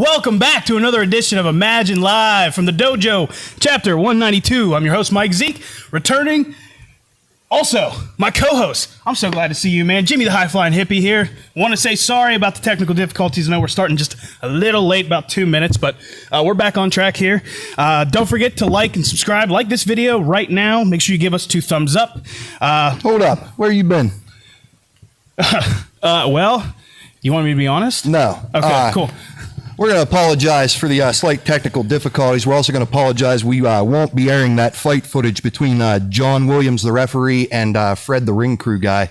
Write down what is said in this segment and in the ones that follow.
Welcome back to another edition of Imagine Live from the Dojo, Chapter 192. I'm your host, Mike Zeke, returning. Also, my co-host, I'm so glad to see you, man. Jimmy the High-Flying Hippie here. Want to say sorry about the technical difficulties. I know we're starting just a little late, about 2 minutes, but we're back on track here. Don't forget to like and subscribe. Like this video right now. Make sure you give us 2 thumbs up. Hold up. Where you been? Well, you want me to be honest? No. Okay, cool. We're going to apologize for the slight technical difficulties. We're also going to apologize. We won't be airing that fight footage between John Williams, the referee, and Fred, the ring crew guy.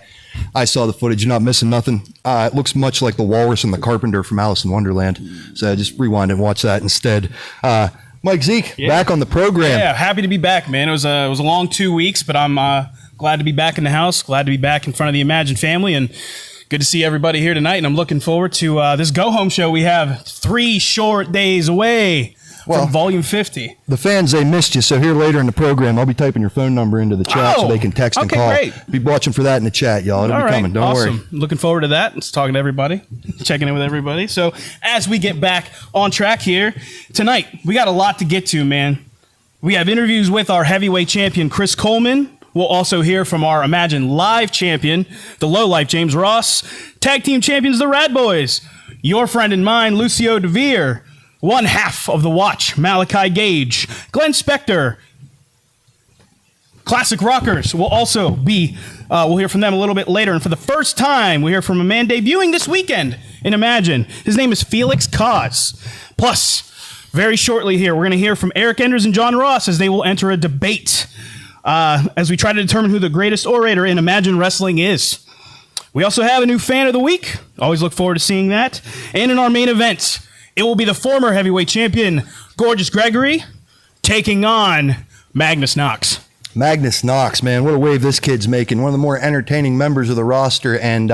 I saw the footage. You're not missing nothing. It looks much like the walrus and the carpenter from Alice in Wonderland. So just rewind and watch that instead. Mike Zeke, back on the program. Yeah, happy to be back, man. It was a long 2 weeks, but I'm glad to be back in the house. Glad to be back in front of the Imagine family, and good to see everybody here tonight, and I'm looking forward to this go-home show. We have 3 short days away from Volume 50. The fans, they missed you, so here later in the program, I'll be typing your phone number into the chat so they can text and call. Great. Be watching for that in the chat, y'all. It'll be coming. Don't worry. Looking forward to that. Just talking to everybody, checking in with everybody. So as we get back on track here, tonight, we got a lot to get to, man. We have interviews with our heavyweight champion, Chris Coleman. We'll also hear from our Imagine Live champion, the Lowlife James Ross, tag team champions, the Rad Boys, your friend and mine, Lucio DeVere, one half of the Watch, Malachi Gage, Glenn Spector, Classic Rockers will also be, we'll hear from them a little bit later. And for the first time, we hear from a man debuting this weekend in Imagine. His name is Felix Ca. Plus, very shortly here, we're going to hear from Eric Enders and John Ross as they will enter a debate as we try to determine who the greatest orator in Imagine Wrestling is. We also have a new fan of the week. Always look forward to seeing that. And in our main event, it will be the former heavyweight champion, Gorgeous Gregory, taking on Magnus Knox. Magnus Knox, man, what a wave this kid's making. One of the more entertaining members of the roster, and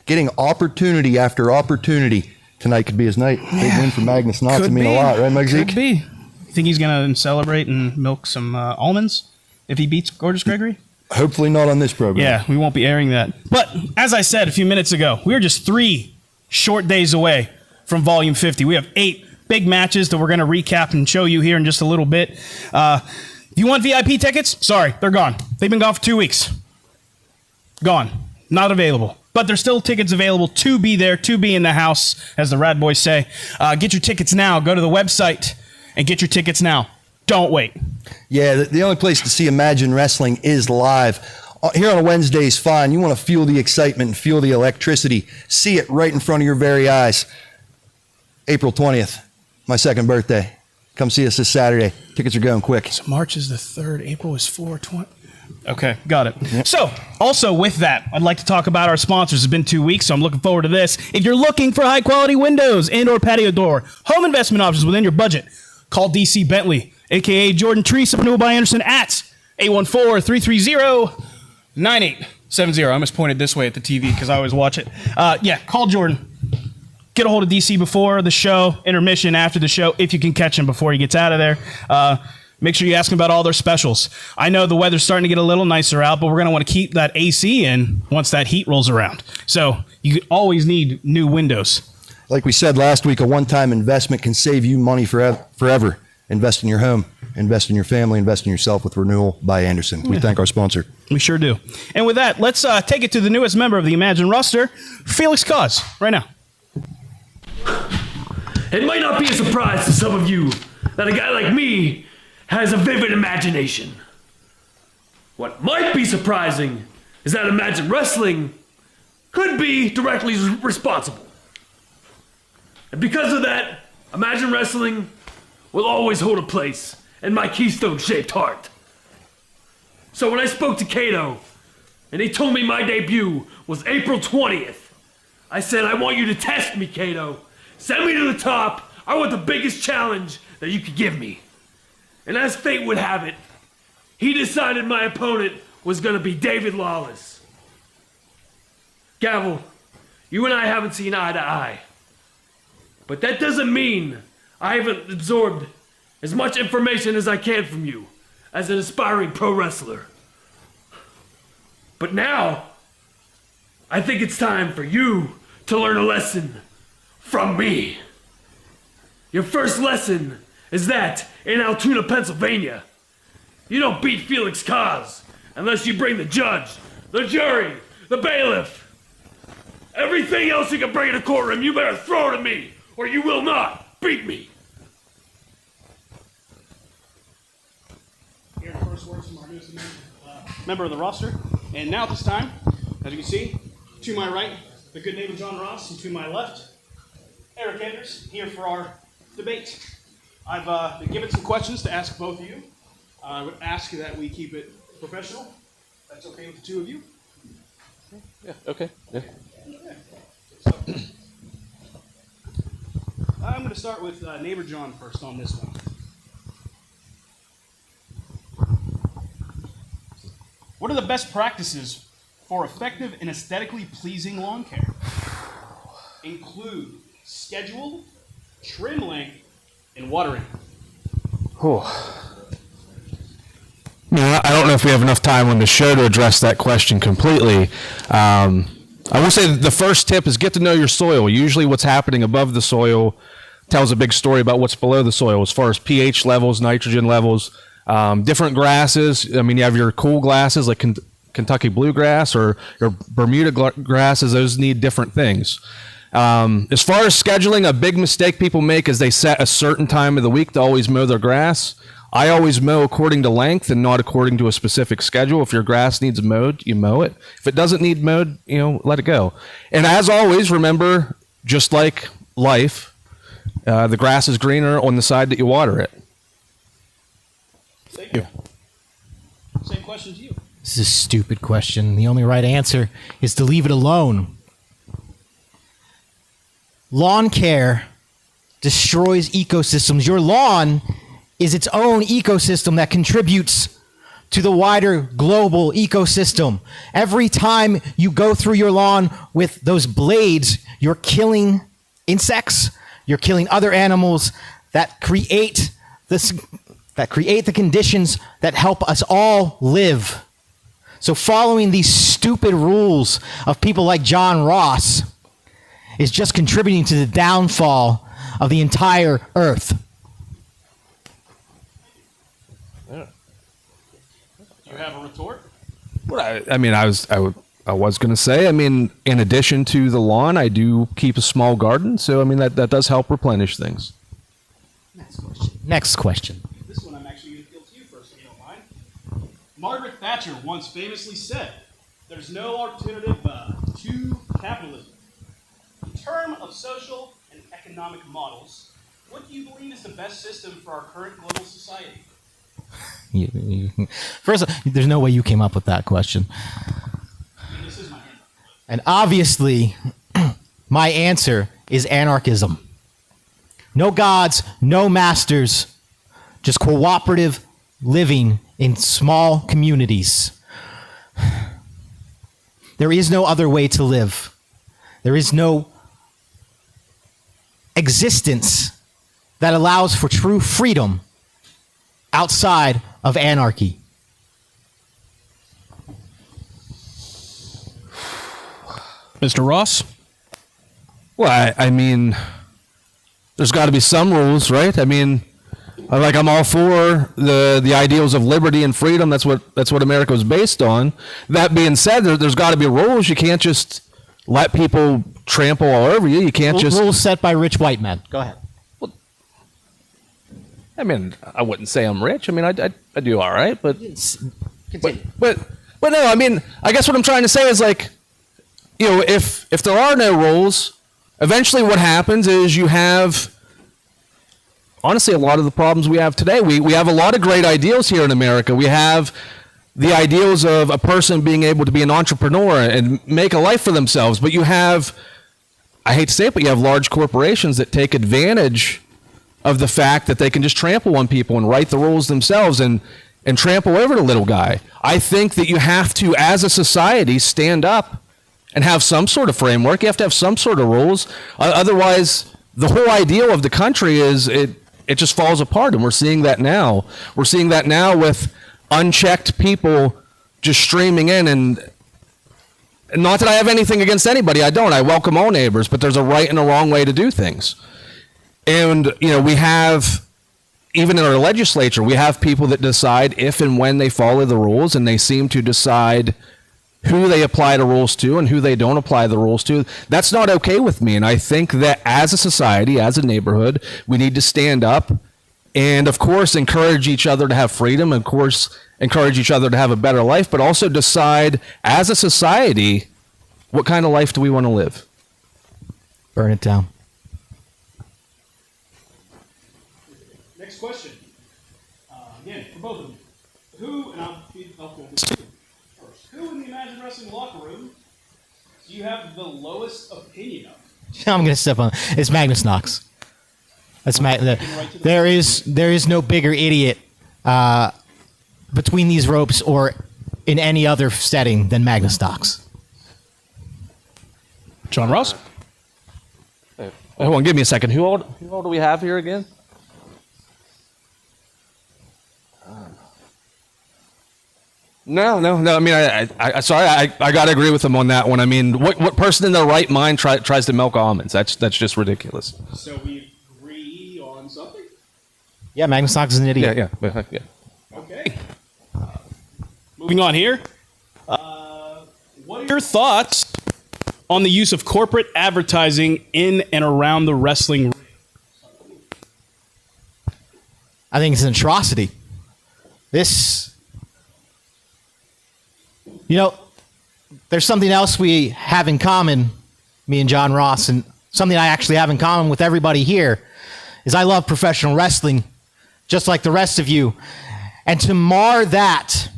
getting opportunity after opportunity. Tonight could be his night. Big win for Magnus Knox. Could mean a lot, right, Mike Zeke? Could be. You think he's going to celebrate and milk some almonds if he beats Gorgeous Gregory? Hopefully not on this program. Yeah, we won't be airing that. But as I said a few minutes ago, we're just 3 short days away from Volume 50. We have 8 big matches that we're going to recap and show you here in just a little bit. If you want VIP tickets, sorry, they're gone. They've been gone for 2 weeks. Gone. Not available. But there's still tickets available to be there, to be in the house, as the Rad Boys say. Get your tickets now. Go to the website and get your tickets now. Don't wait. Yeah, the only place to see Imagine Wrestling is live. Here on a Wednesday is fine. You want to feel the excitement and feel the electricity. See it right in front of your very eyes. April 20th, my 2nd birthday. Come see us this Saturday. Tickets are going quick. So March is the 3rd. April is 4/20. Okay, got it. Yep. So, also with that, I'd like to talk about our sponsors. It's been 2 weeks, so I'm looking forward to this. If you're looking for high-quality windows and or patio door, home investment options within your budget, call DC Bentley, a.k.a. Jordan Treese of Renewal by Anderson at 814-330-9870. I almost pointed this way at the TV because I always watch it. Call Jordan. Get a hold of DC before the show, intermission after the show, if you can catch him before he gets out of there. Make sure you ask him about all their specials. I know the weather's starting to get a little nicer out, but we're going to want to keep that AC in once that heat rolls around. So you always need new windows. Like we said last week, a one-time investment can save you money forever. Invest in your home, invest in your family, invest in yourself with Renewal by Anderson. We thank our sponsor. We sure do. And with that, let's take it to the newest member of the Imagine roster, Felix Ca, right now. It might not be a surprise to some of you that a guy like me has a vivid imagination. What might be surprising is that Imagine Wrestling could be directly responsible. And because of that, Imagine Wrestling will always hold a place in my keystone-shaped heart. So when I spoke to Cato, and he told me my debut was April 20th, I said, I want you to test me, Cato. Send me to the top. I want the biggest challenge that you could give me. And as fate would have it, he decided my opponent was going to be David Lawless. Gavel, you and I haven't seen eye to eye. But that doesn't mean I haven't absorbed as much information as I can from you as an aspiring pro wrestler. But now, I think it's time for you to learn a lesson from me. Your first lesson is that in Altoona, Pennsylvania, you don't beat Felix Ca unless you bring the judge, the jury, the bailiff. Everything else you can bring in a courtroom, you better throw to me, or you will not beat me. Here are the first words from our newest member of the roster. And now at this time, as you can see, to my right, the good neighbor John Ross, and to my left, Eric Anders, here for our debate. I've been given some questions to ask both of you. I would ask that we keep it professional. That's okay with the two of you? Yeah, okay. Yeah. So, I'm going to start with neighbor John first on this one. What are the best practices for effective and aesthetically pleasing lawn care? Include schedule, trim length, and watering. I don't know if we have enough time on the show to address that question completely. I will say that the first tip is get to know your soil. Usually what's happening above the soil tells a big story about what's below the soil as far as pH levels, nitrogen levels, different grasses. I mean, you have your cool grasses like Kentucky bluegrass or your Bermuda grasses. Those need different things. As far as scheduling, a big mistake people make is they set a certain time of the week to always mow their grass. I always mow according to length and not according to a specific schedule. If your grass needs mowed, you mow it. If it doesn't need mowed, let it go. And as always, remember, just like life, the grass is greener on the side that you water it. Thank you. Same question to you. This is a stupid question. The only right answer is to leave it alone. Lawn care destroys ecosystems. Your lawn is its own ecosystem that contributes to the wider global ecosystem. Every time you go through your lawn with those blades, you're killing insects, you're killing other animals that create the conditions that help us all live. So following these stupid rules of people like John Ross is just contributing to the downfall of the entire earth. You have a retort? Well, I was going to say, in addition to the lawn, I do keep a small garden. So, that does help replenish things. Next question. This one I'm actually going to appeal to you first, if you don't mind. Margaret Thatcher once famously said, "There's no alternative to capitalism." In terms of social and economic models, what do you believe is the best system for our current global society? First, there's no way you came up with that question. This is my hand. And obviously, my answer is anarchism. No gods, no masters, just cooperative living in small communities. There is no other way to live. There is no existence that allows for true freedom outside of anarchy. Mr. Ross? Well, there's got to be some rules, right? I'm all for the ideals of liberty and freedom. That's what America was based on. That being said, there's got to be rules. You can't just let people trample all over you. You can't just rules set by rich white men. Go ahead. I wouldn't say I'm rich. I do all right, but Continue. but no. I guess what I'm trying to say is if there are no rules, eventually what happens is you have, honestly, a lot of the problems we have today. We have a lot of great ideals here in America. We have the ideals of a person being able to be an entrepreneur and make a life for themselves. But you have, I hate to say it, but you have large corporations that take advantage of the fact that they can just trample on people and write the rules themselves and trample over the little guy. I think that you have to, as a society, stand up and have some sort of framework. You have to have some sort of rules. Otherwise, the whole ideal of the country is it just falls apart, and we're seeing that now. We're seeing that now with unchecked people just streaming in, and not that I have anything against anybody. I don't. I welcome all neighbors, but there's a right and a wrong way to do things. And, we have, even in our legislature, we have people that decide if and when they follow the rules, and they seem to decide who they apply the rules to and who they don't apply the rules to. That's not okay with me. And I think that as a society, as a neighborhood, we need to stand up and, of course, encourage each other to have freedom, of course, encourage each other to have a better life, but also decide as a society, what kind of life do we want to live? Burn it down. Next question. Again, for both of you. Who, and I'll go this first. Who in the Imagine Wrestling locker room do you have the lowest opinion of? I'm going to step on. It's Magnus Knox. That's there is no bigger idiot between these ropes or in any other setting than Magnus Knox. John Ross? Hold on, give me a second. Who all do we have here again? No. I mean, I sorry, I got to agree with him on that one. I mean, what person in their right mind tries to milk almonds? That's just ridiculous. So we agree on something? Yeah, Magnus Knox is an idiot. Yeah. Okay. Moving on here. What are your thoughts on the use of corporate advertising in and around the wrestling ring? I think it's an atrocity. There's something else we have in common, me and John Ross, and something I actually have in common with everybody here, is I love professional wrestling, just like the rest of you. And to mar that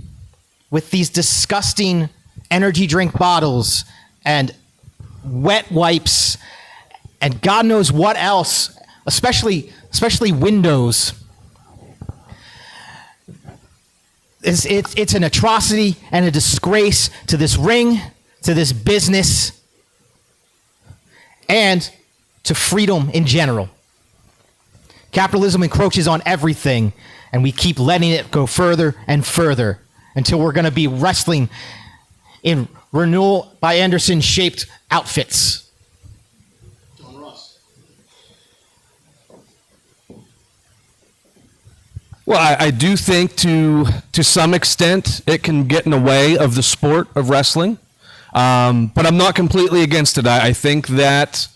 with these disgusting energy drink bottles and wet wipes and God knows what else, especially windows, it's an atrocity and a disgrace to this ring, to this business, and to freedom in general. Capitalism encroaches on everything, and we keep letting it go further and further until we're going to be wrestling in Renewal by Anderson shaped outfits. John Ross. Well, I do think to some extent it can get in the way of the sport of wrestling, but I'm not completely against it. I think that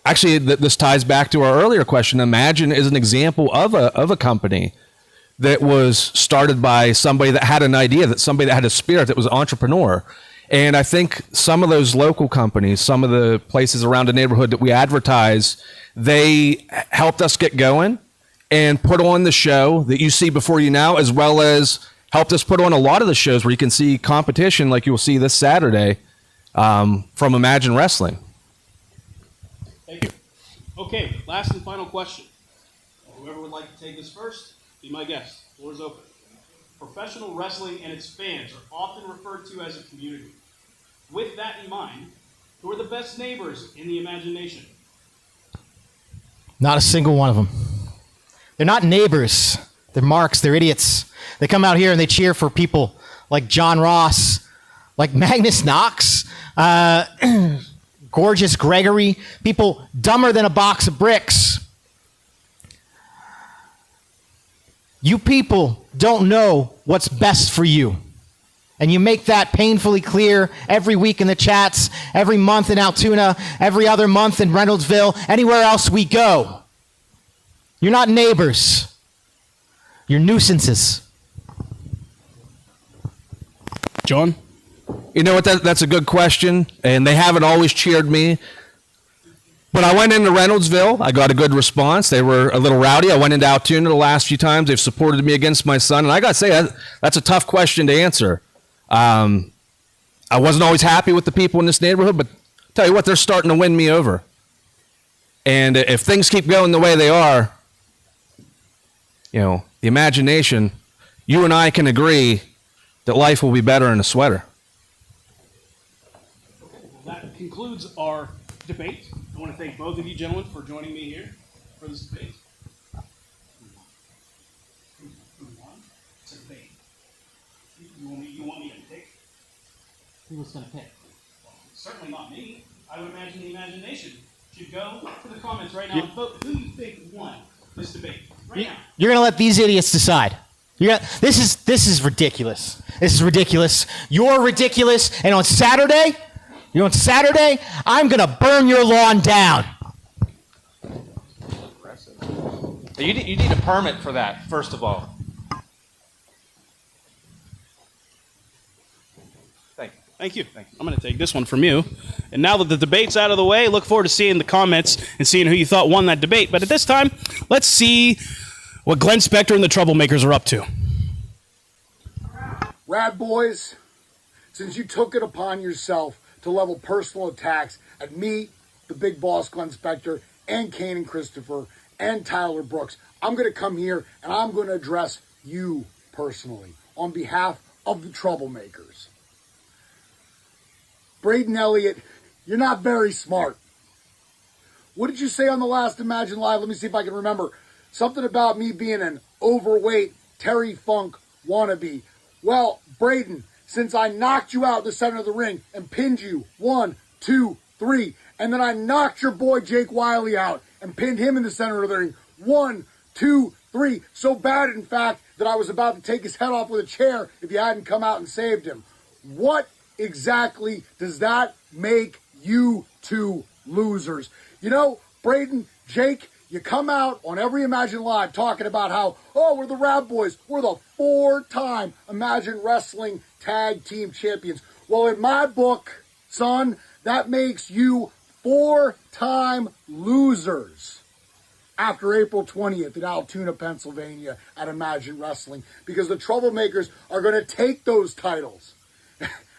actually this ties back to our earlier question. Imagine is an example of a company that was started by somebody that had an idea, that somebody that had a spirit, that was an entrepreneur. And I think some of those local companies, some of the places around the neighborhood that we advertise, they helped us get going and put on the show that you see before you now, as well as helped us put on a lot of the shows where you can see competition like you'll see this Saturday from Imagine Wrestling. Thank you. Okay, last and final question. Whoever would like to take this first, be my guest. Floor is open. Professional wrestling and its fans are often referred to as a community. With that in mind, who are the best neighbors in the imagination? Not a single one of them. They're not neighbors. They're marks. They're idiots. They come out here and they cheer for people like John Ross, like Magnus Knox, gorgeous Gregory, people dumber than a box of bricks. You people don't know what's best for you. And you make that painfully clear every week in the chats, every month in Altoona, every other month in Reynoldsville, anywhere else we go. You're not neighbors. You're nuisances. John? You know what? That's a good question, and they haven't always cheered me. But I went into Reynoldsville. I got a good response. They were a little rowdy. I went into Altoona the last few times. They've supported me against my son, and I got to say, that's a tough question to answer. I wasn't always happy with the people in this neighborhood, but tell you what, they're starting to win me over. And if things keep going the way they are, the imagination, you and I can agree that life will be better in a sweater. Well, that concludes our debate. I want to thank both of you gentlemen for joining me here for this debate. It's a debate. You want me to pick? Who was going to pick? Well, certainly not me. I would imagine the imagination should go to the comments right now and vote who you think won this debate. Right now. You're gonna let these idiots decide. This is ridiculous. This is ridiculous. You're ridiculous. And on Saturday, I'm gonna burn your lawn down. You need a permit for that, first of all. Thank you. I'm going to take this one from you. And now that the debate's out of the way, look forward to seeing the comments and seeing who you thought won that debate. But at this time, let's see what Glenn Spector and the Troublemakers are up to. Rad boys, since you took it upon yourself to level personal attacks at me, the big boss Glenn Spector, and Kane and Christopher, and Tyler Brooks, I'm going to come here and I'm going to address you personally on behalf of the Troublemakers. Braden Elliott, you're not very smart. What did you say on the last Imagine Live? Let me see if I can remember. Something about me being an overweight Terry Funk wannabe. Well, Braden, since I knocked you out in the center of the ring and pinned you 1, 2, 3, and then I knocked your boy Jake Wiley out and pinned him in the center of the ring 1, 2, 3, so bad in fact that I was about to take his head off with a chair if you hadn't come out and saved him. What exactly does that make you two losers? You know, Braden, Jake, you come out on every Imagine Live talking about how, oh, we're the Rad Boys. We're the 4-time Imagine Wrestling Tag Team Champions. Well, in my book, son, that makes you 4-time losers after April 20th in Altoona, Pennsylvania at Imagine Wrestling, because the Troublemakers are going to take those titles.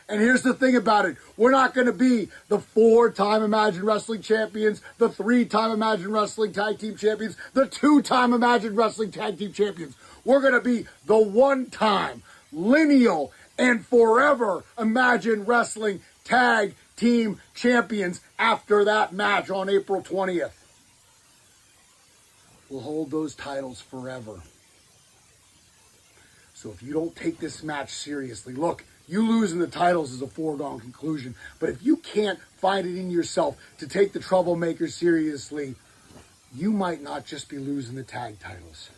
And here's the thing about it. We're not going to be the 4-time Imagine Wrestling Champions, the 3-time Imagine Wrestling Tag Team Champions, the 2-time Imagine Wrestling Tag Team Champions. We're going to be the 1-time, lineal, and forever Imagine Wrestling Tag Team Champions after that match on April 20th. We'll hold those titles forever. So if you don't take this match seriously, look, you losing the titles is a foregone conclusion. But if you can't find it in yourself to take the Troublemakers seriously, you might not just be losing the tag titles.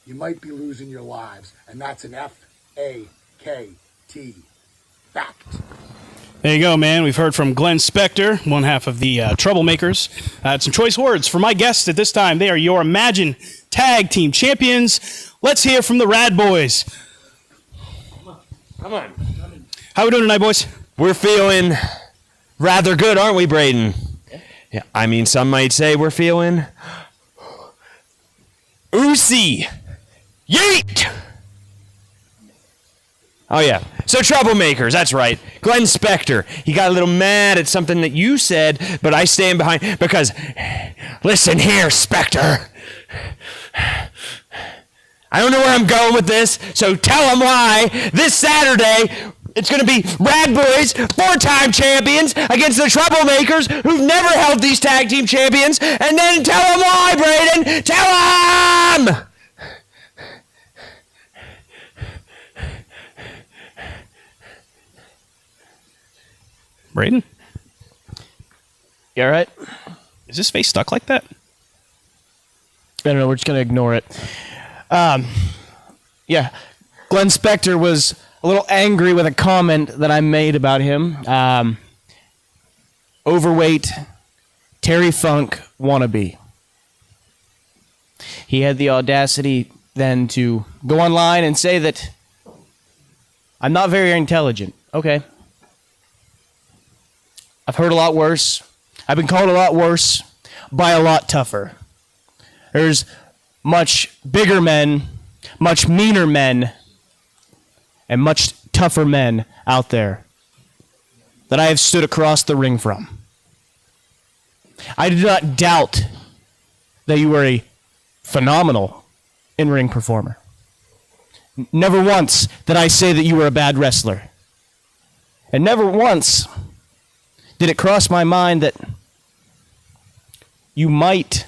You might be losing your lives. And that's an F-A-K-T. Fact. There you go, man. We've heard from Glenn Spector, one half of the Troublemakers. Some choice words for my guests at this time. They are your Imagine Tag Team Champions. Let's hear from the Rad Boys. Come on. How we doing tonight, boys? We're feeling rather good, aren't we, Braden? Yeah, I mean, some might say we're feeling oozy. Yeet! Oh, yeah. So, Troublemakers, that's right. Glenn Spector, he got a little mad at something that you said, but I stand behind, because, listen here, Spector. I don't know where I'm going with this, so tell them why this Saturday it's going to be Rad Boys, 4-time champions, against the Troublemakers, who've never held these tag team champions, and then tell them why, Braden! Tell them! Braden? You all right? Is his face stuck like that? I don't know. We're just going to ignore it. Yeah. Glenn Spector was a little angry with a comment that I made about him. Overweight, Terry Funk wannabe. He had the audacity then to go online and say that I'm not very intelligent. Okay. I've heard a lot worse. I've been called a lot worse by a lot tougher. There's much bigger men, much meaner men, and much tougher men out there that I have stood across the ring from. I do not doubt that you are a phenomenal in-ring performer. Never once did I say that you were a bad wrestler. And never once did it cross my mind that you might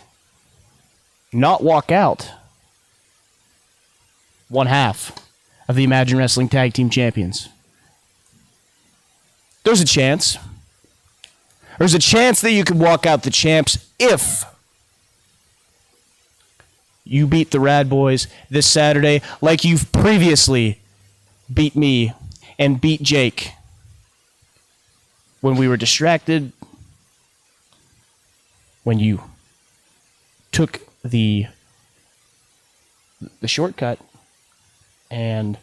not walk out one half of the Imagine Wrestling Tag Team Champions. There's a chance. There's a chance that you could walk out the champs if you beat the Rad Boys this Saturday like you've previously beat me and beat Jake when we were distracted, when you took the shortcut, and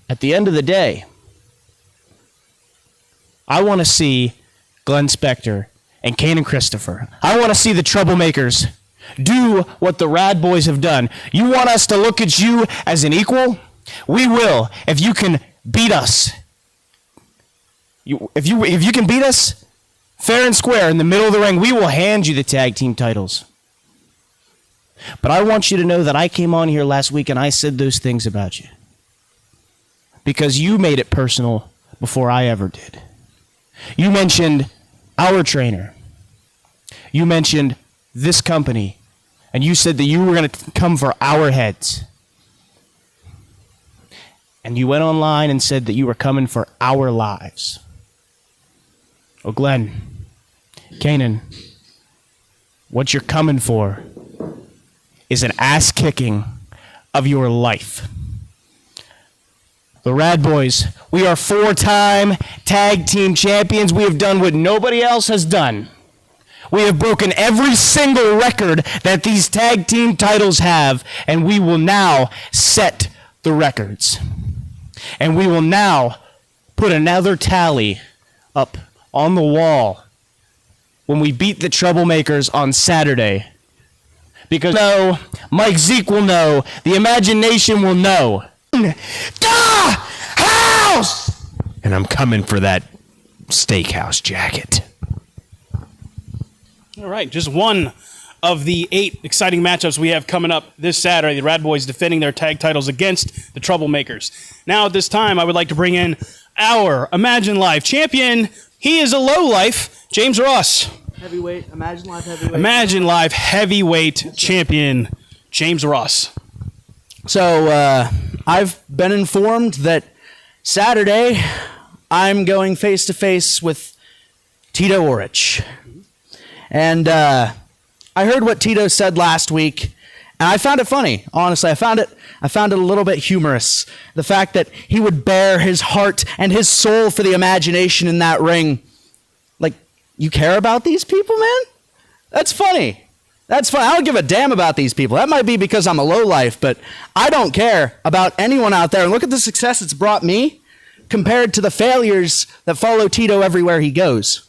at the end of the day, I want to see Glenn Spector and Kanan Christopher. I want to see the troublemakers do what the Rad Boys have done. You want us to look at you as an equal? We will, if you can beat us. If you can beat us fair and square in the middle of the ring, we will hand you the tag team titles. But I want you to know that I came on here last week and I said those things about you. Because you made it personal before I ever did. You mentioned our trainer. You mentioned this company. And you said that you were going to come for our heads. And you went online and said that you were coming for our lives. Oh, Glenn, Kanan, what you're coming for is an ass kicking of your life. The Rad Boys, we are 4-time tag team champions. We have done what nobody else has done. We have broken every single record that these tag team titles have, and we will now set the records. And we will now put another tally up on the wall when we beat the troublemakers on Saturday. Because no, Mike Zeke will know, the imagination will know. The house! And I'm coming for that steakhouse jacket. All right, just one of the 8 exciting matchups we have coming up this Saturday. The Rad Boys defending their tag titles against the Troublemakers. Now at this time, I would like to bring in our Imagine Live champion. He is a low life, James Ross. Heavyweight, Imagine Live heavyweight. Imagine Live heavyweight champion, James Ross. So, I've been informed that Saturday I'm going face to face with Tito Orich. And I heard what Tito said last week, and I found it funny. Honestly, I found it a little bit humorous. The fact that he would bare his heart and his soul for the imagination in that ring. Like, you care about these people, man? That's funny. That's fine. I don't give a damn about these people. That might be because I'm a lowlife, but I don't care about anyone out there. And look at the success it's brought me compared to the failures that follow Tito everywhere he goes.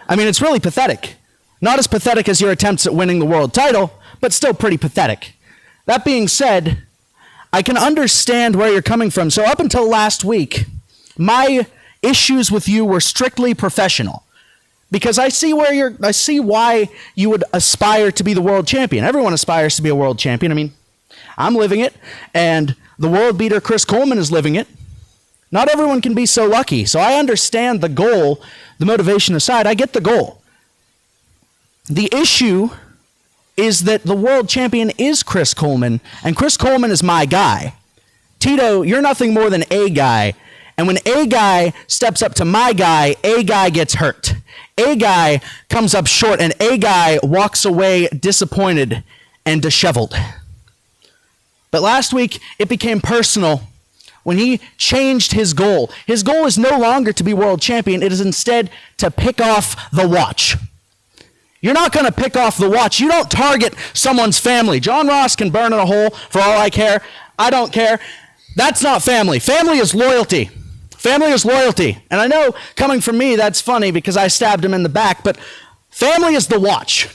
I mean, it's really pathetic. Not as pathetic as your attempts at winning the world title, but still pretty pathetic. That being said, I can understand where you're coming from. So up until last week, my issues with you were strictly professional. Because I see why you would aspire to be the world champion. Everyone aspires to be a world champion. I mean, I'm living it, and the world beater Chris Coleman is living it. Not everyone can be so lucky. So I understand the goal, the motivation aside. I get the goal. The issue is that the world champion is Chris Coleman, and Chris Coleman is my guy. Tito, you're nothing more than a guy. And when a guy steps up to my guy, a guy gets hurt. A guy comes up short, and a guy walks away disappointed and disheveled. But last week, it became personal when he changed his goal. His goal is no longer to be world champion. It is instead to pick off the watch. You're not going to pick off the watch. You don't target someone's family. John Ross can burn in a hole for all I care. I don't care. That's not family. Family is loyalty. Family is loyalty. And I know coming from me, that's funny because I stabbed him in the back, but family is the watch.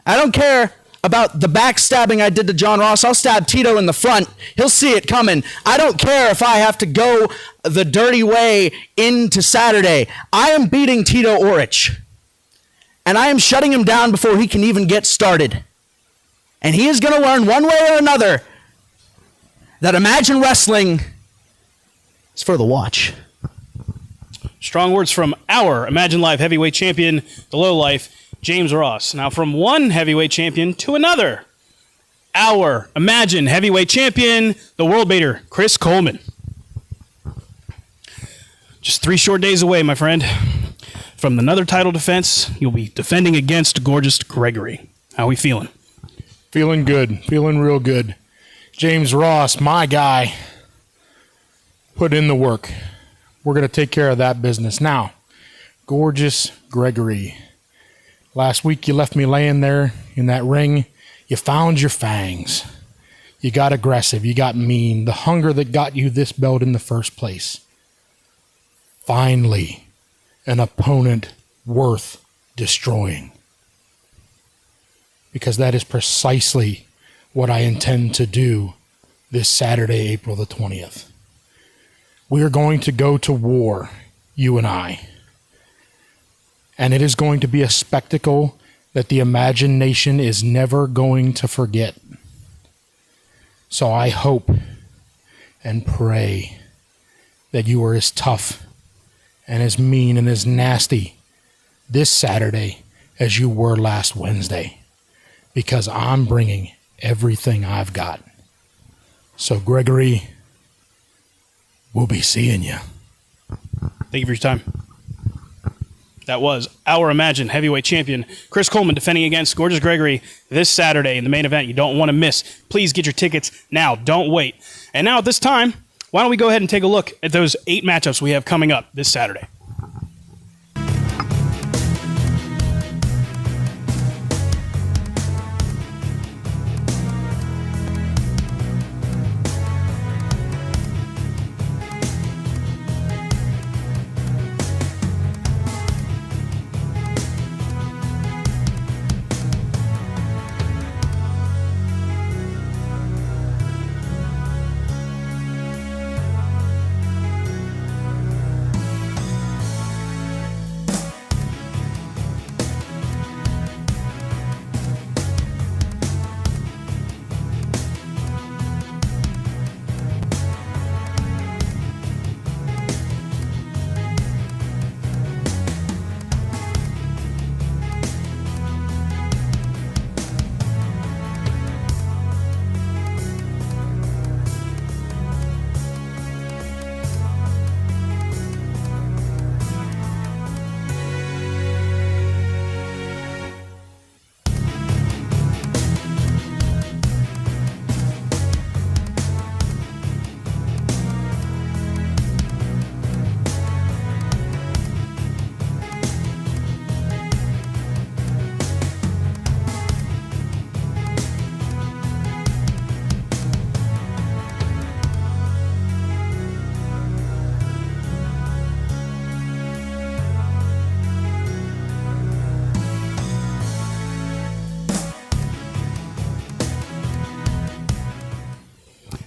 I don't care about the backstabbing I did to John Ross. I'll stab Tito in the front. He'll see it coming. I don't care if I have to go the dirty way into Saturday. I am beating Tito Orich. And I am shutting him down before he can even get started. And he is going to learn one way or another that Imagine Wrestling is for the watch. Strong words from our Imagine Live heavyweight champion, the lowlife, James Ross. Now from one heavyweight champion to another. Our Imagine heavyweight champion, the world beater, Chris Coleman. Just 3 short days away, my friend. from another title defense. You'll be defending against gorgeous Gregory. How are we feeling? Feeling good. Feeling real good. James Ross, my guy, put in the work. We're going to take care of that business. Now, gorgeous Gregory. Last week you left me laying there in that ring. You found your fangs. You got aggressive. You got mean. The hunger that got you this belt in the first place. Finally, an opponent worth destroying. Because that is precisely what I intend to do this Saturday, April the 20th. We are going to go to war, you and I. And it is going to be a spectacle that the imagination is never going to forget. So I hope and pray that you are as tough and as mean and as nasty this Saturday as you were last Wednesday. Because I'm bringing everything I've got. So Gregory, we'll be seeing you. Thank you for your time. That was our Imagine heavyweight champion, Chris Coleman, defending against gorgeous Gregory this Saturday in the main event. You don't want to miss. Please get your tickets now. Don't wait. And now at this time, why don't we go ahead and take a look at those 8 matchups we have coming up this Saturday.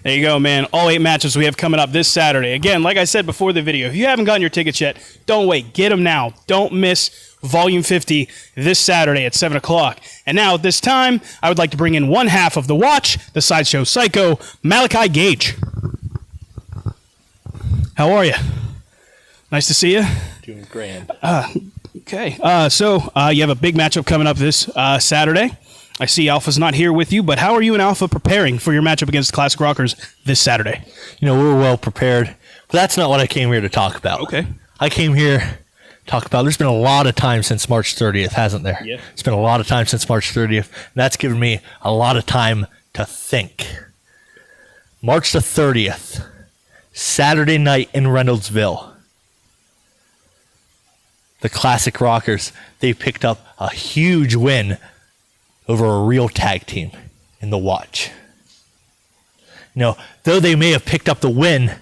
There you go, man. All 8 matches we have coming up this Saturday. Again, like I said before the video, if you haven't gotten your tickets yet, don't wait. Get them now. Don't miss Volume 50 this Saturday at 7 o'clock. And now, at this time, I would like to bring in one half of the watch, the Sideshow Psycho, Malachi Gage. How are you? Nice to see you. Doing grand. Okay. So you have a big matchup coming up this Saturday. I see Alpha's not here with you, but how are you and Alpha preparing for your matchup against Classic Rockers this Saturday? You know, we're well prepared, but that's not what I came here to talk about. Okay. I came here to talk about, there's been a lot of time since March 30th, hasn't there? Yeah. It's been a lot of time since March 30th, and that's given me a lot of time to think. March the 30th, Saturday night in Reynoldsville. The Classic Rockers, they picked up a huge win over a real tag team in the Watch. You know, though they may have picked up the win,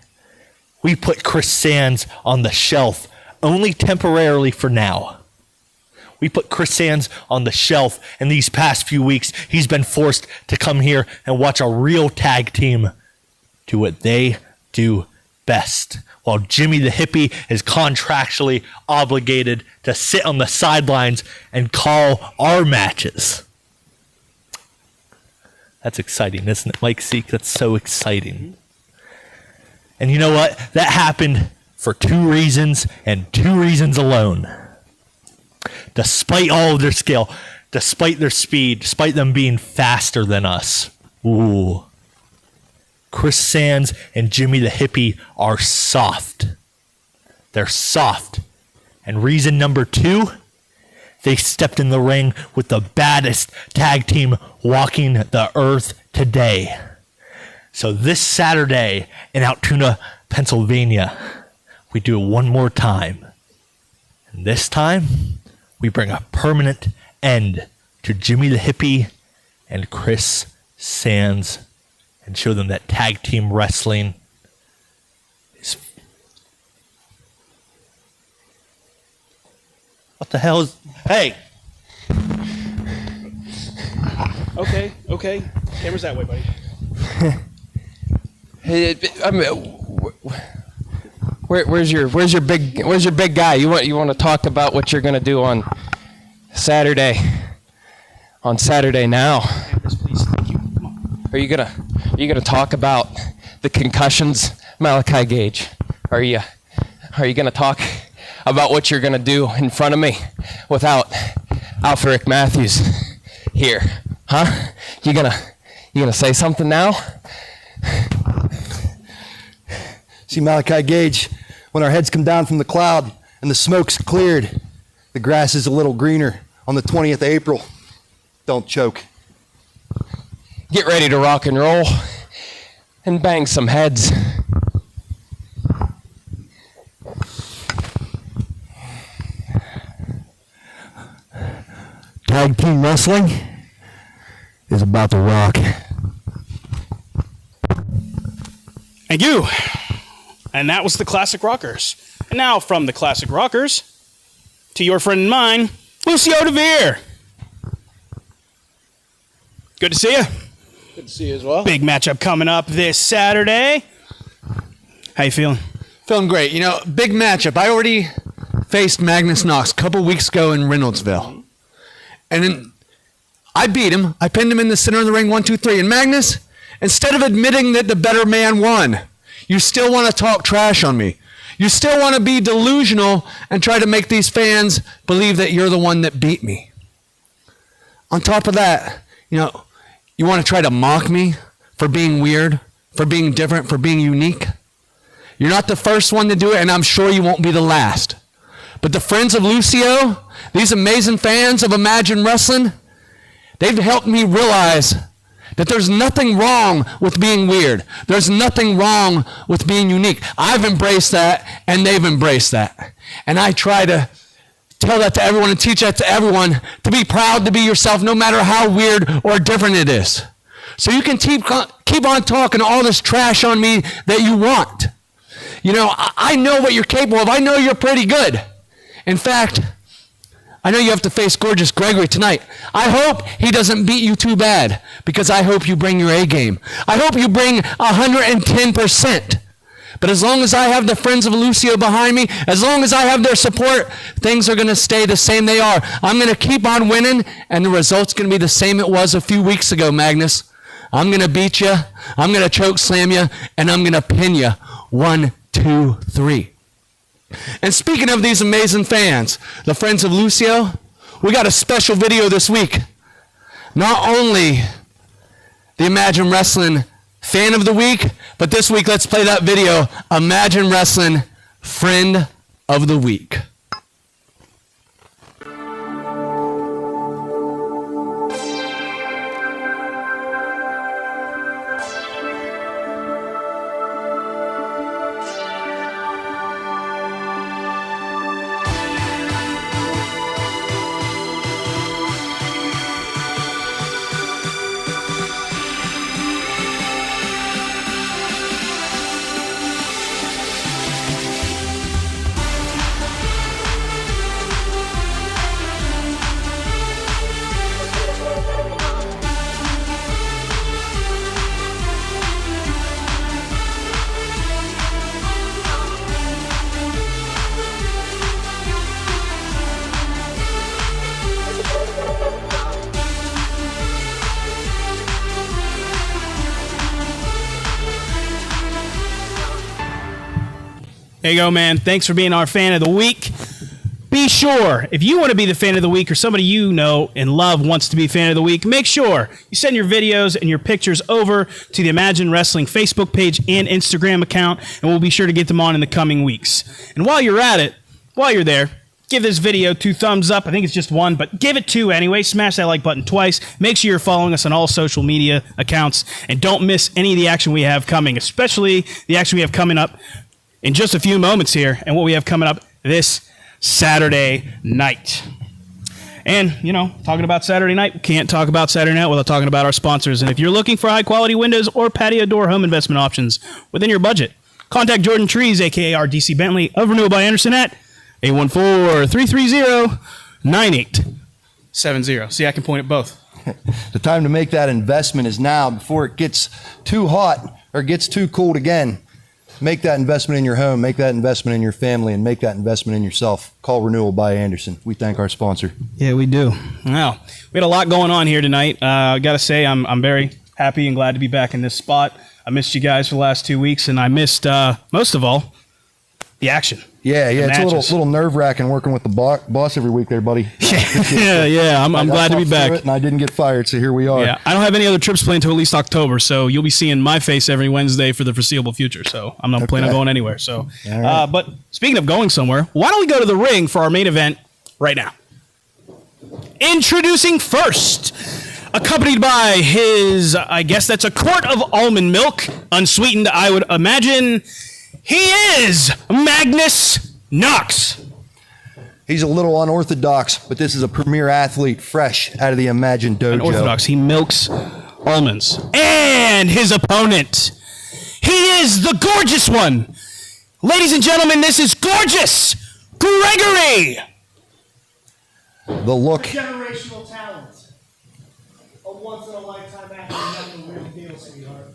we put Chris Sands on the shelf only temporarily for now. We put Chris Sands on the shelf, and these past few weeks, he's been forced to come here and watch a real tag team do what they do best, while Jimmy the Hippie is contractually obligated to sit on the sidelines and call our matches. That's exciting, isn't it, Mike Seek? That's so exciting. And you know what? That happened for 2 reasons, and 2 reasons alone. Despite all of their skill, despite their speed, despite them being faster than us. Ooh. Chris Sands and Jimmy the Hippie are soft. They're soft, And reason number 2, they stepped in the ring with the baddest tag team walking the earth today. So this Saturday in Altoona, Pennsylvania, we do it one more time. And this time, we bring a permanent end to Jimmy the Hippie and Chris Sands and show them that tag team wrestling is... What the hell is... Hey! Okay. Camera's that way, buddy. Hey, where's your big guy? You want to talk about what you're gonna do on Saturday? On Saturday now. Please, thank you. Come on. Are you gonna talk about the concussions, Malachi Gage? Are you gonna talk about what you're gonna do in front of me without Alfred Matthews here? Huh? You gonna say something now? See, Malachi Gage, when our heads come down from the cloud and the smoke's cleared, the grass is a little greener on the 20th of April. Don't choke. Get ready to rock and roll and bang some heads. Tag team wrestling is about to rock. Thank you. And that was the Classic Rockers. And now from the Classic Rockers to your friend and mine, Lucio DeVere. Good to see you. Good to see you as well. Big matchup coming up this Saturday. How you feeling? Feeling great. You know, big matchup. I already faced Magnus Knox a couple weeks ago in Reynoldsville. And then I beat him. I pinned him in the center of the ring, 1, 2, 3. And Magnus, instead of admitting that the better man won, you still want to talk trash on me. You still want to be delusional and try to make these fans believe that you're the one that beat me. On top of that, you know, you want to try to mock me for being weird, for being different, for being unique. You're not the first one to do it, and I'm sure you won't be the last. But the friends of Lucio, these amazing fans of Imagine Wrestling, they've helped me realize that there's nothing wrong with being weird. There's nothing wrong with being unique. I've embraced that, and they've embraced that. And I try to tell that to everyone and teach that to everyone, to be proud to be yourself no matter how weird or different it is. So you can keep on talking all this trash on me that you want. You know, I know what you're capable of. I know you're pretty good. In fact, I know you have to face gorgeous Gregory tonight. I hope he doesn't beat you too bad, because I hope you bring your A game. I hope you bring 110%. But as long as I have the friends of Lucio behind me, as long as I have their support, things are going to stay the same they are. I'm going to keep on winning, and the result's going to be the same it was a few weeks ago, Magnus. I'm going to beat you, I'm going to choke slam you, and I'm going to pin you. 1, 2, 3. And speaking of these amazing fans, the friends of Lucio, we got a special video this week. Not only the Imagine Wrestling Fan of the Week, but this week, let's play that video, Imagine Wrestling Friend of the Week. There you go, man. Thanks for being our fan of the week. Be sure, if you want to be the fan of the week, or somebody you know and love wants to be fan of the week, make sure you send your videos and your pictures over to the Imagine Wrestling Facebook page and Instagram account, and we'll be sure to get them on in the coming weeks. And while you're at it, while you're there, give this video 2 thumbs up. I think it's just 1, but give it 2 anyway. Smash that like button twice. Make sure you're following us on all social media accounts, and don't miss any of the action we have coming, especially the action we have coming up in just a few moments here, and what we have coming up this Saturday night. And, you know, talking about Saturday night, we can't talk about Saturday night without talking about our sponsors. And if you're looking for high-quality windows or patio door home investment options within your budget, contact Jordan Trees, a.k.a. our DC Bentley of Renewal by Anderson at 814-330-9870. See, I can point at both. The time to make that investment is now before it gets too hot or gets too cold again. Make that investment in your home, make that investment in your family, and make that investment in yourself. Call Renewal by Anderson. We thank our sponsor. Yeah, we do. Wow. We had a lot going on here tonight. I got to say, I'm very happy and glad to be back in this spot. I missed you guys for the last 2 weeks, and I missed, most of all, the action. Yeah, it's a little nerve-wracking working with the boss every week there, buddy. Yeah, I'm glad to be back. And I didn't get fired, so here we are. Yeah, I don't have any other trips planned until at least October, so you'll be seeing my face every Wednesday for the foreseeable future, so I'm not planning on going anywhere. So, right. But speaking of going somewhere, why don't we go to the ring for our main event right now? Introducing first, accompanied by his, I guess that's a quart of almond milk, unsweetened, I would imagine. He is Magnus Knox. He's a little unorthodox, but this is a premier athlete fresh out of the Imagine Dojo. Unorthodox. He milks almonds. And his opponent, he is the gorgeous one. Ladies and gentlemen, this is gorgeous Gregory. The look. Generational talent. A once-in-a-lifetime athlete. The real deal, sweetheart.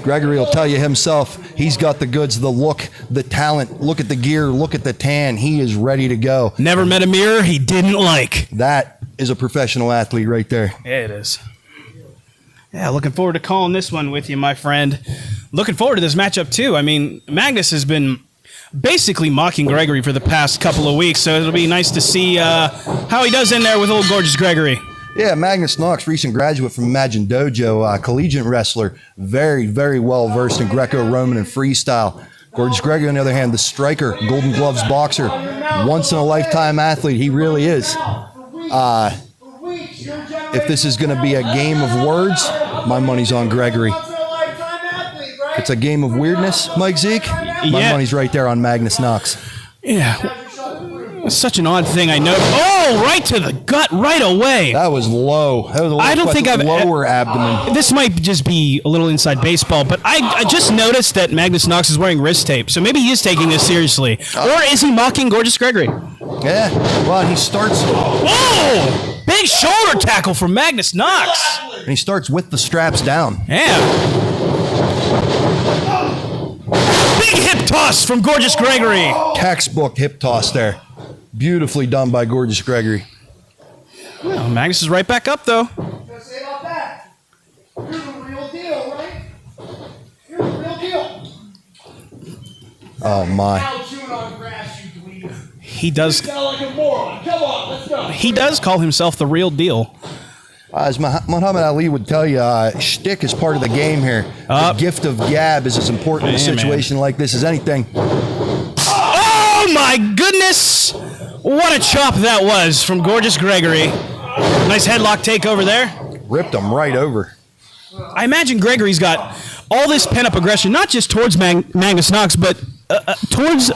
Gregory will tell you himself, he's got the goods, the look, the talent. Look at the gear, look at the tan. He is ready to go. Never met a mirror he didn't like. That is a professional athlete right there. Yeah, it is. Yeah, looking forward to calling this one with you, my friend. Looking forward to this matchup, too. I mean, Magnus has been basically mocking Gregory for the past couple of weeks, so it'll be nice to see how he does in there with old gorgeous Gregory. Yeah, Magnus Knox, recent graduate from Imagine Dojo, collegiate wrestler, very, very well versed in Greco-Roman and freestyle. Gorgeous Gregory, on the other hand, the striker, Golden Gloves boxer, once-in-a-lifetime athlete. He really is. If this is going to be a game of words, my money's on Gregory. If it's a game of weirdness, Mike Zeke, my money's right there on Magnus Knox. Yeah. It's such an odd thing I know. Oh, right to the gut right away. That was low. That was a I don't think I've lower abdomen. This might just be a little inside baseball, but I just noticed that Magnus Knox is wearing wrist tape, so maybe he is taking this seriously. Or is he mocking gorgeous Gregory? Yeah. Well, he starts. Whoa! Big shoulder tackle from Magnus Knox. And he starts with the straps down. Yeah. Big hip toss from gorgeous Gregory. Textbook hip toss there. Beautifully done by gorgeous Gregory. Well, Magnus is right back up, though. What's say about that? You're the real deal, right? You're the real deal. Oh, my. Now chewing on grass, you dweeb. He does. You sound like a moron. Come on, let's go. He does call himself the real deal. As Muhammad Ali would tell you, shtick is part of the game here. The gift of gab is as important in a situation like this as anything. Oh, my goodness. What a chop that was from gorgeous Gregory. Nice headlock takeover there. Ripped him right over. I imagine Gregory's got all this pent-up aggression, not just towards Magnus Knox, but towards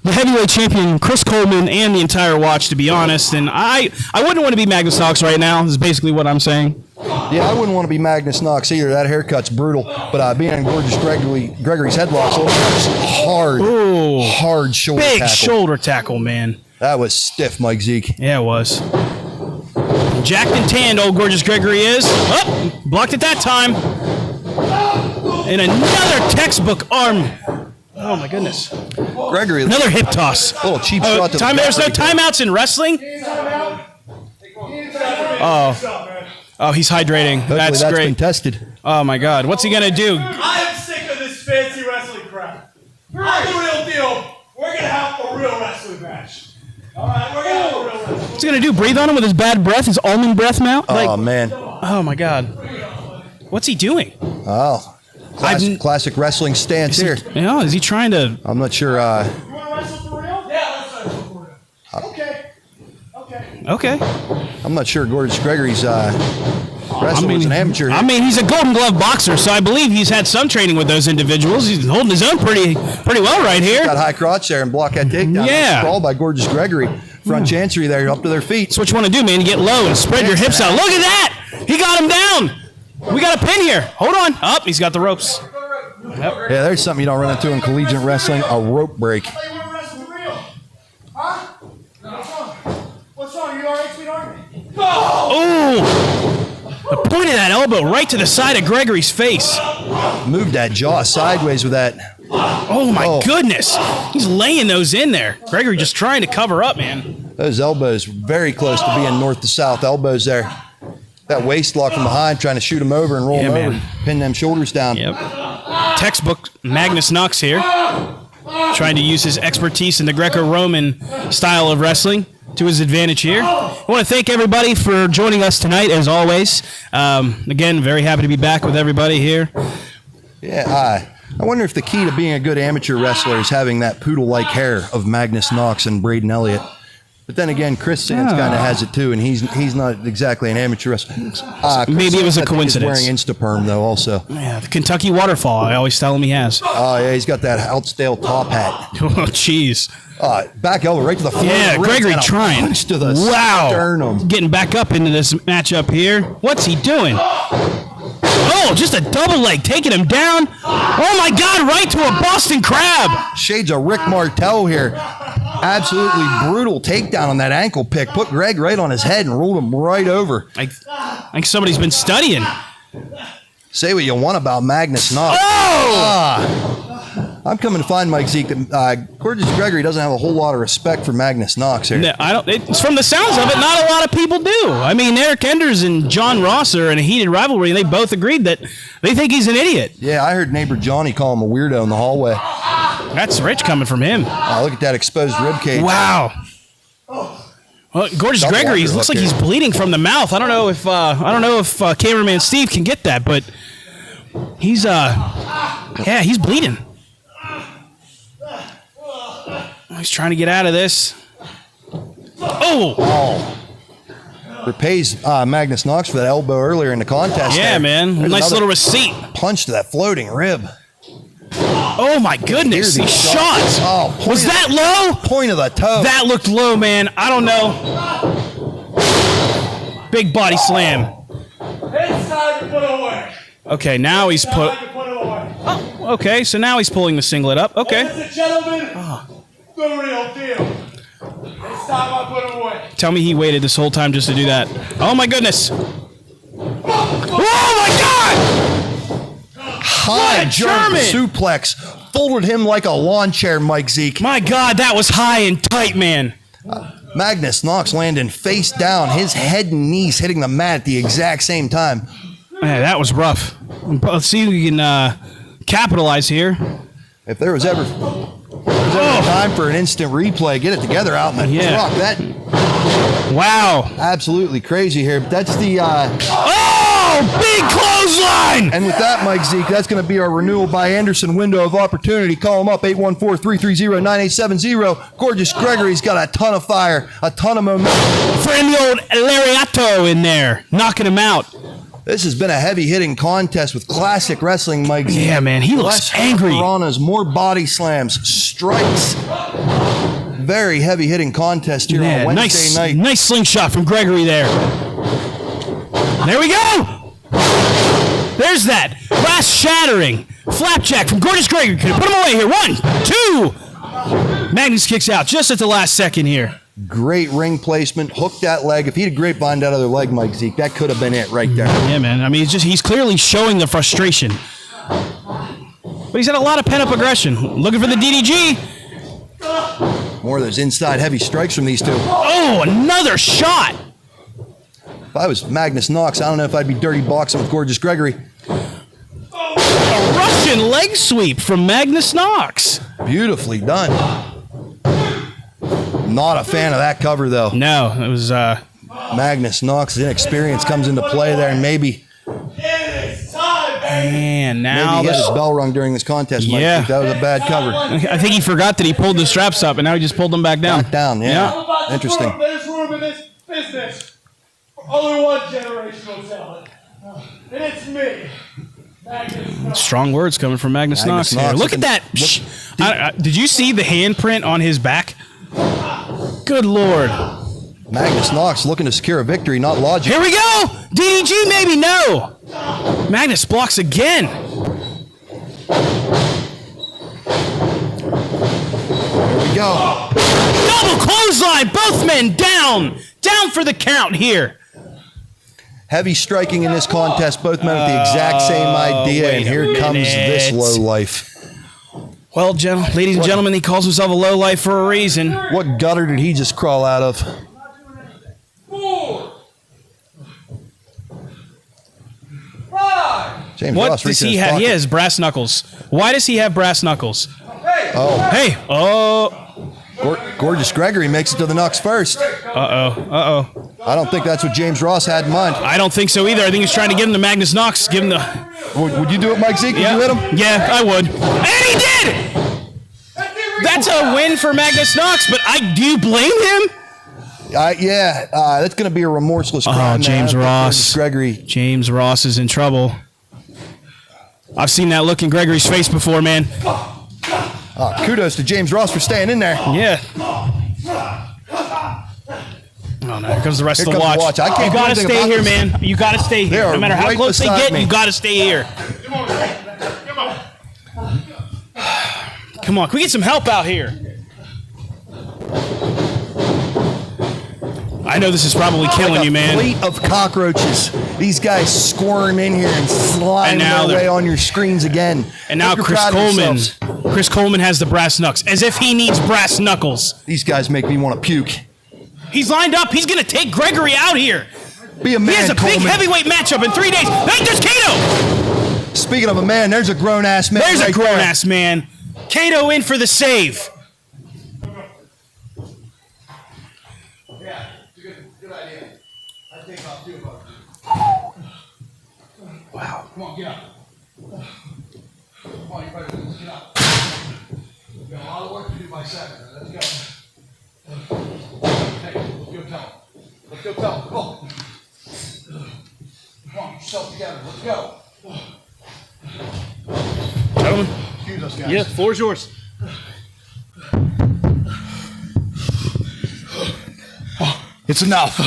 the heavyweight champion, Chris Coleman, and the entire watch, to be honest. And I wouldn't want to be Magnus Knox right now, is basically what I'm saying. Yeah, I wouldn't want to be Magnus Knox either. That haircut's brutal. But being in gorgeous Gregory's headlocks, hard shoulder tackle. Big shoulder tackle, man. That was stiff, Mike Zeke. Yeah, it was. Jacked and tanned, old gorgeous Gregory is. Oh, blocked it that time. And another textbook arm. Oh, my goodness. Gregory. Another hip toss. A little cheap shot to the There's no timeouts in wrestling? Oh, he's hydrating. That's great. Been tested. Oh, my God. What's he going to do? I am sick of this fancy wrestling crap. I'm the real deal. We're going to have a real wrestling match. All right, we're going to have a real wrestling match. What's he going to do? Breathe on him with his bad breath? His almond breath now? Oh, man. Oh, my God. What's he doing? Oh. Classic wrestling stance here. Is he trying to... I'm not sure. You want to wrestle for real? Yeah, let's wrestle for real. Okay. I'm not sure Gorgeous Gregory's wrestler was an amateur. I mean, he's a Golden Glove boxer, so I believe he's had some training with those individuals. He's holding his own pretty well right here. Got high crotch there and block that takedown. Yeah. Sprawl by Gorgeous Gregory. Front chancery there, up to their feet. That's what you want to do, man. You get low and spread your hips out. Look at that! He got him down. We got a pin here. Hold on. Up, he's got the ropes. Yep. Yeah, there's something you don't run into in collegiate wrestling, a rope break. What's wrong? You all right, sweetheart? Oh! The point of that elbow right to the side of Gregory's face. Moved that jaw sideways with that. Oh, my goodness. He's laying those in there. Gregory just trying to cover up, man. Those elbows very close to being north to south elbows there. That waist lock from behind, trying to shoot him over and roll him over, pin them shoulders down. Yep. Textbook Magnus Knox here, trying to use his expertise in the Greco-Roman style of wrestling to his advantage here. I want to thank everybody for joining us tonight, as always. Again, very happy to be back with everybody here. Yeah, I wonder if the key to being a good amateur wrestler is having that poodle-like hair of Magnus Knox and Braden Elliott. But then again, Chris Sands kind of has it too, and he's not exactly an amateur wrestler. Maybe it was a coincidence. He's wearing Instaperm though, also. Yeah, the Kentucky Waterfall. I always tell him he has. Oh yeah, he's got that outstale top hat. Oh jeez. Back elbow right to the floor. Yeah, Gregory trying. Punch to the wow. sternum. Getting back up into this matchup here. What's he doing? Oh, just a double leg, taking him down. Oh my God, right to a Boston Crab. Shades of Rick Martel here. Absolutely brutal takedown on that ankle pick. Put Greg right on his head and rolled him right over. I think somebody's been studying. Say what you want about Magnus Knox. Oh! I'm coming to find Mike Zeke that Gorgeous Gregory doesn't have a whole lot of respect for Magnus Knox here. No, it's from the sounds of it, not a lot of people do. I mean, Eric Enders and John Ross are in a heated rivalry, and they both agreed that they think he's an idiot. Yeah, I heard neighbor Johnny call him a weirdo in the hallway. That's rich coming from him. Look at that exposed rib cage. Wow. Well, Gorgeous Gregory looks like he's bleeding from the mouth. I don't know if cameraman Steve can get that, but he's he's bleeding. He's trying to get out of this. Oh! Repays Magnus Knox for that elbow earlier in the contest. Yeah, there. man. There's Nice little receipt. Punch to that floating rib. Oh, my goodness. These shots. Oh, was that low? Point of the toe. That looked low, man. I don't know. Big body slam. It's time to put away. Okay, now he's Oh, okay, so now he's pulling the singlet up. Okay. Ladies and gentlemen, the real deal. It's time I put him away. Tell me he waited this whole time just to do that. Oh, my goodness. Oh, my God! High German suplex. Folded him like a lawn chair, Mike Zeke. My God, that was high and tight, man. Magnus Knox landing face down, his head and knees hitting the mat at the exact same time. Man, that was rough. Let's see if we can capitalize here. If there was ever time for an instant replay, get it together out in the truck. That wow, absolutely crazy here. But that's the big clothesline. And with that, Mike Zeke, that's going to be our renewal by Anderson window of opportunity. Call him up 814-330-9870. Gorgeous Gregory's got a ton of fire, a ton of momentum. Throwing the old lariato in there, knocking him out. This has been a heavy-hitting contest with classic wrestling, Mike Zeke. Yeah, man, he looks angry. Piranhas, more body slams, strikes. Very heavy-hitting contest here on Wednesday night. Nice slingshot from Gregory there. There we go. There's that. Glass shattering. Flapjack from Gorgeous Gregory. Can put him away here. 1, 2. Magnus kicks out just at the last second here. Great ring placement. Hooked that leg. If he'd have grapevine that other leg, Mike Zeke, that could have been it right there. Yeah, man. I mean, he's clearly showing the frustration. But he's had a lot of pent-up aggression. Looking for the DDG. More of those inside heavy strikes from these two. Oh, another shot. If I was Magnus Knox, I don't know if I'd be dirty boxing with Gorgeous Gregory. A Russian leg sweep from Magnus Knox. Beautifully done. Not a fan of that cover, though. No, it was... Magnus Knox's inexperience comes into play there, and maybe... It is time, baby. Man, now Maybe he had his bell rung during this contest. Mike. Yeah. That was a bad cover. I think he forgot that he pulled the straps up, and now he just pulled them back down. Back down, yeah. I'm about to Interesting. prove there's room in this business for only one generational talent. And it's me. Magnus Knox. Strong words coming from Magnus Knox here. Knox Look at that. Did you see the handprint on his back? Good Lord. Magnus Knox looking to secure a victory, not logic. Here we go. DDG maybe. No. Magnus blocks again. Here we go. Double clothesline. Both men down. Down for the count here. Heavy striking in this contest. Both men with the exact same idea, and here comes this low life. Well, ladies and gentlemen, he calls himself a lowlife for a reason. What gutter did he just crawl out of? 4, 5. James What Ross does reaching he his have? He pocket. has brass knuckles. Why does he have brass knuckles? Oh, Hey. Oh. Gorgeous Gregory makes it to the Knox first. Uh-oh. I don't think that's what James Ross had in mind. I don't think so either. I think he's trying to get him to Magnus Knox. Give him the... Would you do it, Mike Zeke? Would Yeah. you hit him? Yeah, I would. And he did! That's a win for Magnus Knox, but do you blame him? That's going to be a remorseless crime. James Ross. Gregory. James Ross is in trouble. I've seen that look in Gregory's face before, man. Kudos to James Ross for staying in there. Yeah. Oh, no, here comes the rest Here of the comes watch. the watch. I can't You do gotta anything stay about here, this. man. You gotta stay here. They No are matter how right close they beside get, me. you gotta stay here. Come on, can we get some help out here? I know this is probably killing you, man. Fleet of cockroaches. These guys squirm in here and slime And now their way they're- on your screens again. And now Hope you're Chris proud of Coleman. yourselves. Chris Coleman has the brass knucks, as if he needs brass knuckles. These guys make me want to puke. He's lined up. He's gonna take Gregory out here. Be a man, He has a Coleman. big heavyweight matchup in 3 days. Hey, there's Kato. Speaking of a man, there's a grown-ass man. There's a right there. grown-ass man. Kato in for the save. Yeah, it's a good idea. I think I'll do it. Wow. Come on, get up. Come on, you better get up. We've got a lot of work to do by 7. Let's go. Hey, let's go tell him. Let's go tell him. Come on. Come on, get yourself together. Let's go. Gentlemen. Excuse us, guys. Yeah, floor's yours. It's enough.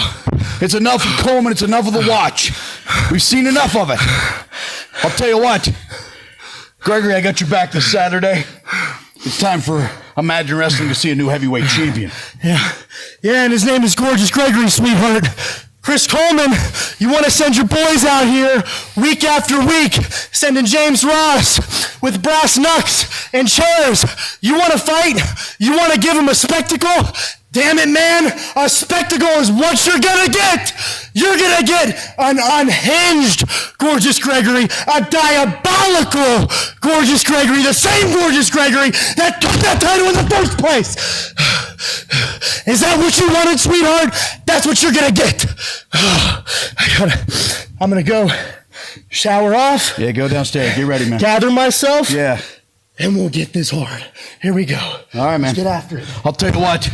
It's enough of Coleman. It's enough of the watch. We've seen enough of it. I'll tell you what, Gregory, I got your back this Saturday. It's time for Imagine Wrestling to see a new heavyweight champion. Yeah, and his name is Gorgeous Gregory, sweetheart. Chris Coleman, you want to send your boys out here week after week, sending James Ross with brass knucks and chairs. You want to fight? You want to give him a spectacle? Damn it, man. A spectacle is what you're going to get. You're going to get an unhinged Gorgeous Gregory, a diabolical Gorgeous Gregory, the same Gorgeous Gregory that took that title in the first place. Is that what you wanted, sweetheart? That's what you're going to get. I'm going to go shower off. Yeah, go downstairs. Get ready, man. Gather myself. Yeah. And we'll get this hard. Here we go. All right, man. Let's get after it. I'll tell you what.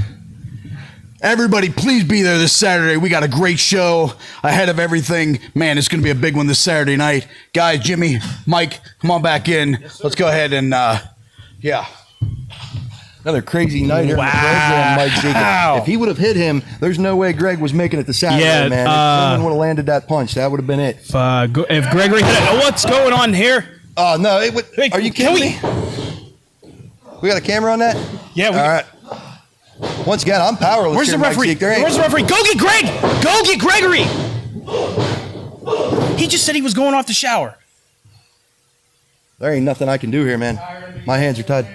Everybody, please be there this Saturday. We got a great show ahead of everything. Man, it's going to be a big one this Saturday night. Guys, Jimmy, Mike, come on back in. Let's go ahead and, yeah. Another crazy night here in the program, Mike Zeke. If he would have hit him, there's no way Greg was making it to Saturday, Yeah, man. If Coleman would have landed that punch, that would have been it. If Gregory hit it, what's going on here? Oh, no. Are you kidding me? We got a camera on that? Yeah. All right. Once again, I'm powerless. Where's the here, Mike referee? Zeke. There ain't- Where's the referee? Go get Greg! Go get Gregory! He just said he was going off the shower. There ain't nothing I can do here, man. My hands are tied.